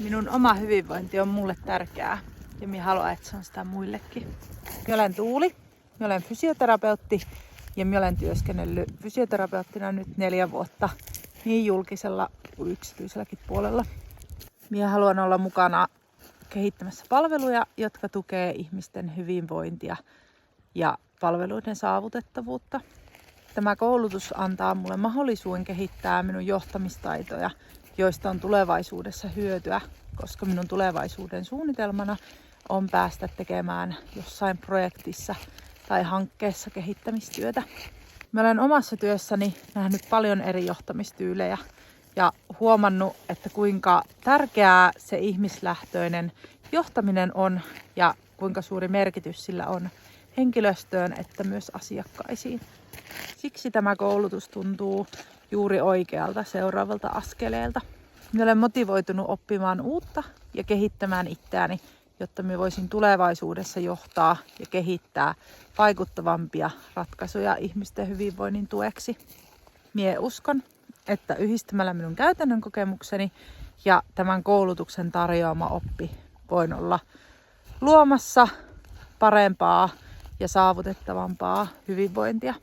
Minun oma hyvinvointi on mulle tärkeää ja minä haluan, että se on sitä muillekin. Minä olen Tuuli, minä olen fysioterapeutti ja minä olen työskennellyt fysioterapeuttina nyt 4 vuotta niin julkisella kuin yksityiselläkin puolella. Minä haluan olla mukana kehittämässä palveluja, jotka tukee ihmisten hyvinvointia ja palveluiden saavutettavuutta. Tämä koulutus antaa mulle mahdollisuuden kehittää minun johtamistaitoja, joista on tulevaisuudessa hyötyä, koska minun tulevaisuuden suunnitelmana on päästä tekemään jossain projektissa tai hankkeessa kehittämistyötä. Mä olen omassa työssäni nähnyt paljon eri johtamistyylejä ja huomannut, että kuinka tärkeää se ihmislähtöinen johtaminen on ja kuinka suuri merkitys sillä on henkilöstöön että myös asiakkaisiin. Siksi tämä koulutus tuntuu juuri oikealta seuraavalta askeleelta. Minä olen motivoitunut oppimaan uutta ja kehittämään itseäni, jotta minä voisin tulevaisuudessa johtaa ja kehittää vaikuttavampia ratkaisuja ihmisten hyvinvoinnin tueksi. Minä uskon, että yhdistämällä minun käytännön kokemukseni ja tämän koulutuksen tarjoama oppi voin olla luomassa parempaa ja saavutettavampaa hyvinvointia.